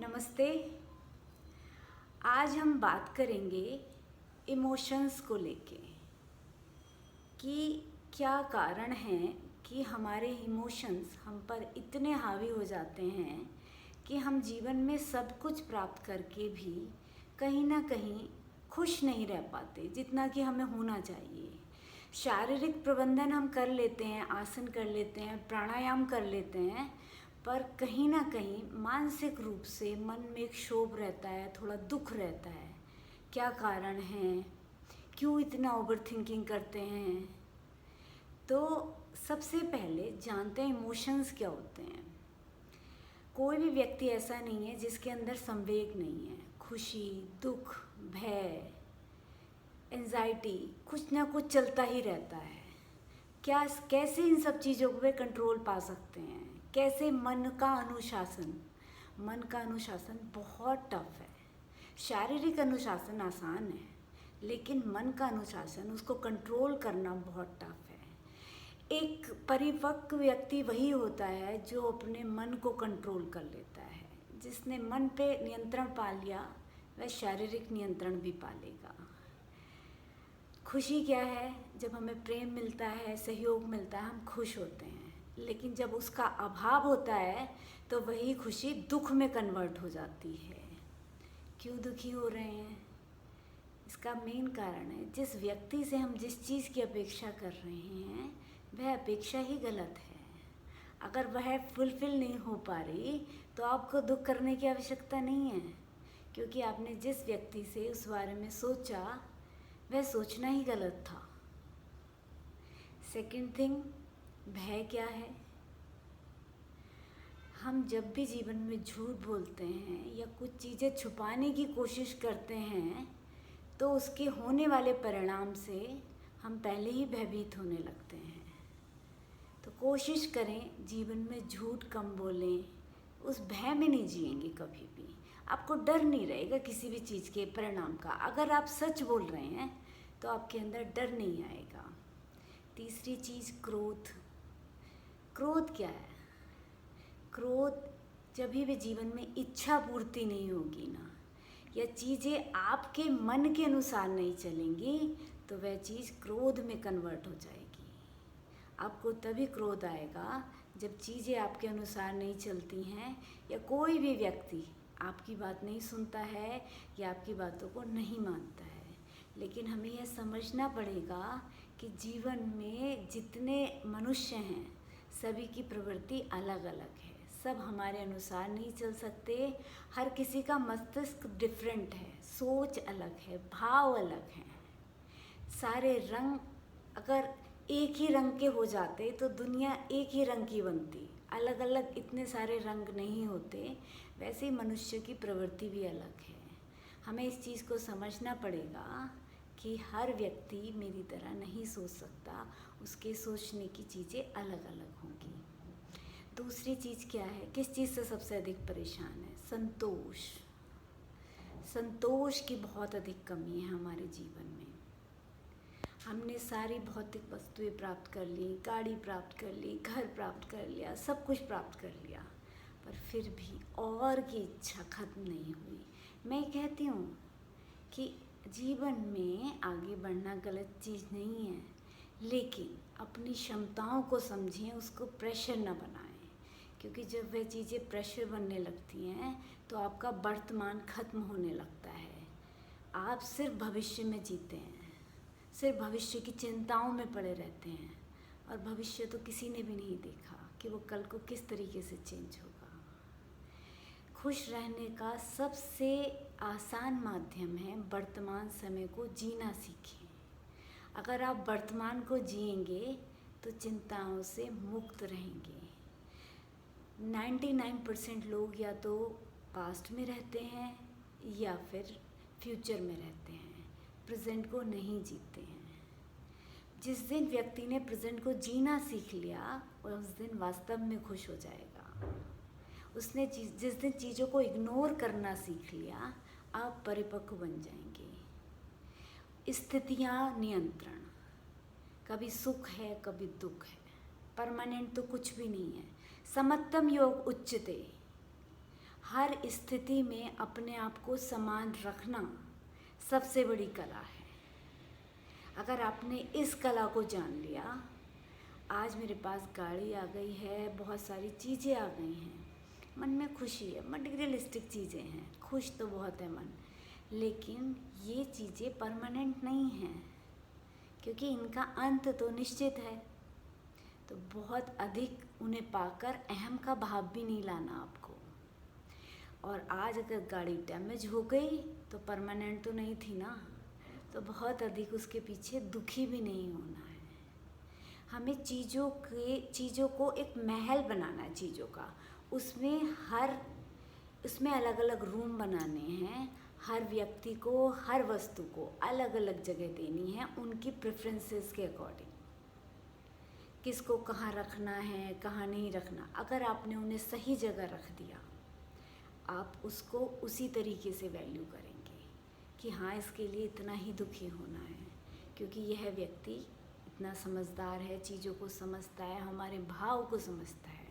नमस्ते। आज हम बात करेंगे इमोशंस को लेके कि क्या कारण है कि हमारे इमोशंस हम पर इतने हावी हो जाते हैं कि हम जीवन में सब कुछ प्राप्त करके भी कहीं ना कहीं खुश नहीं रह पाते जितना कि हमें होना चाहिए। शारीरिक प्रबंधन हम कर लेते हैं, आसन कर लेते हैं, प्राणायाम कर लेते हैं, पर कहीं ना कहीं मानसिक रूप से मन में एक क्षोभ रहता है, थोड़ा दुख रहता है। क्या कारण है, क्यों इतना ओवर थिंकिंग करते हैं? तो सबसे पहले जानते हैं इमोशंस क्या होते हैं। कोई भी व्यक्ति ऐसा नहीं है जिसके अंदर संवेग नहीं है। खुशी, दुख, भय, एंजाइटी, कुछ ना कुछ चलता ही रहता है। कैसे इन सब चीज़ों पे कंट्रोल पा सकते हैं? कैसे मन का अनुशासन बहुत टफ है। शारीरिक अनुशासन आसान है, लेकिन मन का अनुशासन, उसको कंट्रोल करना बहुत टफ है। एक परिपक्व व्यक्ति वही होता है जो अपने मन को कंट्रोल कर लेता है। जिसने मन पे नियंत्रण पा लिया वह शारीरिक नियंत्रण भी पा लेगा। खुशी क्या है? जब हमें प्रेम मिलता है, सहयोग मिलता है, हम खुश होते हैं। लेकिन जब उसका अभाव होता है तो वही खुशी दुख में कन्वर्ट हो जाती है। क्यों दुखी हो रहे हैं? इसका मेन कारण है जिस व्यक्ति से हम जिस चीज़ की अपेक्षा कर रहे हैं वह अपेक्षा ही गलत है। अगर वह फुलफिल नहीं हो पा रही तो आपको दुख करने की आवश्यकता नहीं है, क्योंकि आपने जिस व्यक्ति से उस बारे में सोचा वह सोचना ही गलत था। सेकंड थिंग, भय क्या है? हम जब भी जीवन में झूठ बोलते हैं या कुछ चीज़ें छुपाने की कोशिश करते हैं तो उसके होने वाले परिणाम से हम पहले ही भयभीत होने लगते हैं। तो कोशिश करें जीवन में झूठ कम बोलें, उस भय में नहीं जिएंगे कभी भी। आपको डर नहीं रहेगा किसी भी चीज़ के परिणाम का। अगर आप सच बोल रहे हैं तो आपके अंदर डर नहीं आएगा। तीसरी चीज़, क्रोध। क्रोध क्या है? क्रोध जब भी जीवन में इच्छा पूर्ति नहीं होगी ना, या चीज़ें आपके मन के अनुसार नहीं चलेंगी, तो वह चीज़ क्रोध में कन्वर्ट हो जाएगी। आपको तभी क्रोध आएगा जब चीज़ें आपके अनुसार नहीं चलती हैं, या कोई भी व्यक्ति आपकी बात नहीं सुनता है या आपकी बातों को नहीं मानता है। लेकिन हमें यह समझना पड़ेगा कि जीवन में जितने मनुष्य हैं सभी की प्रवृत्ति अलग अलग है। सब हमारे अनुसार नहीं चल सकते। हर किसी का मस्तिष्क डिफरेंट है, सोच अलग है, भाव अलग हैं। सारे रंग अगर एक ही रंग के हो जाते तो दुनिया एक ही रंग की बनती। अलग अलग इतने सारे रंग नहीं होते। वैसे ही मनुष्य की प्रवृत्ति भी अलग है। हमें इस चीज़ को समझना पड़ेगा कि हर व्यक्ति मेरी तरह नहीं सोच सकता। उसके सोचने की चीज़ें अलग अलग होंगी। दूसरी चीज़ क्या है? किस चीज़ से सबसे अधिक परेशान है? संतोष। संतोष की बहुत अधिक कमी है हमारे जीवन में। हमने सारी भौतिक वस्तुएं प्राप्त कर ली, गाड़ी प्राप्त कर ली, घर प्राप्त कर लिया, सब कुछ प्राप्त कर लिया, पर फिर भी और की इच्छा खत्म नहीं हुई। मैं कहती हूँ कि जीवन में आगे बढ़ना गलत चीज़ नहीं है, लेकिन अपनी क्षमताओं को समझें, उसको प्रेशर न बनाएं। क्योंकि जब वह चीज़ें प्रेशर बनने लगती हैं तो आपका वर्तमान खत्म होने लगता है। आप सिर्फ भविष्य में जीते हैं, सिर्फ भविष्य की चिंताओं में पड़े रहते हैं, और भविष्य तो किसी ने भी नहीं देखा कि वो कल को किस तरीके से चेंज होगा। खुश रहने का सबसे आसान माध्यम है वर्तमान समय को जीना सीखें। अगर आप वर्तमान को जिएंगे तो चिंताओं से मुक्त रहेंगे। 99% लोग या तो पास्ट में रहते हैं या फिर फ्यूचर में रहते हैं, प्रेजेंट को नहीं जीते हैं। जिस दिन व्यक्ति ने प्रेजेंट को जीना सीख लिया वह उस दिन वास्तव में खुश हो जाएगा। उसने जिस दिन चीज़ों को इग्नोर करना सीख लिया, आप परिपक्व बन जाएंगे। स्थितियाँ नियंत्रण। कभी सुख है, कभी दुख है, परमानेंट तो कुछ भी नहीं है। समत्तम योग उच्यते। हर स्थिति में अपने आप को समान रखना सबसे बड़ी कला है। अगर आपने इस कला को जान लिया, आज मेरे पास गाड़ी आ गई है, बहुत सारी चीज़ें आ गई हैं, मन में खुशी है, मटेरियलिस्टिक चीज़ें हैं, खुश तो बहुत है मन, लेकिन ये चीज़ें परमानेंट नहीं हैं, क्योंकि इनका अंत तो निश्चित है। तो बहुत अधिक उन्हें पाकर अहम का भाव भी नहीं लाना आपको। और आज अगर गाड़ी डैमेज हो गई तो परमानेंट तो नहीं थी ना, तो बहुत अधिक उसके पीछे दुखी भी नहीं होना है। हमें चीज़ों को एक महल बनाना है चीज़ों का, उसमें अलग अलग रूम बनाने हैं, हर व्यक्ति को, हर वस्तु को अलग अलग जगह देनी है उनकी प्रेफरेंसेस के अकॉर्डिंग। किसको कहाँ रखना है, कहाँ नहीं रखना, अगर आपने उन्हें सही जगह रख दिया, आप उसको उसी तरीके से वैल्यू करेंगे कि हाँ, इसके लिए इतना ही दुखी होना है, क्योंकि यह व्यक्ति इतना समझदार है, चीज़ों को समझता है, हमारे भाव को समझता है।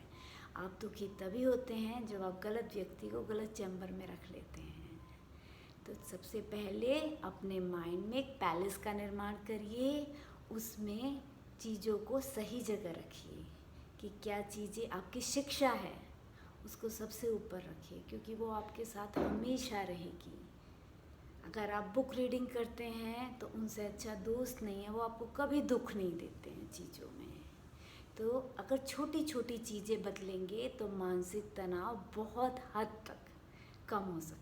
आप दुखी तभी होते हैं जब आप गलत व्यक्ति को गलत चैम्बर में रख लेते हैं। तो सबसे पहले अपने माइंड में एक पैलेस का निर्माण करिए, उसमें चीज़ों को सही जगह रखिए कि क्या चीज़ें आपकी शिक्षा है उसको सबसे ऊपर रखिए, क्योंकि वो आपके साथ हमेशा रहेगी। अगर आप बुक रीडिंग करते हैं तो उनसे अच्छा दोस्त नहीं है, वो आपको कभी दुख नहीं देते हैं चीज़ों में। तो अगर छोटी छोटी चीज़ें बदलेंगे तो मानसिक तनाव बहुत हद तक कम हो सकता है।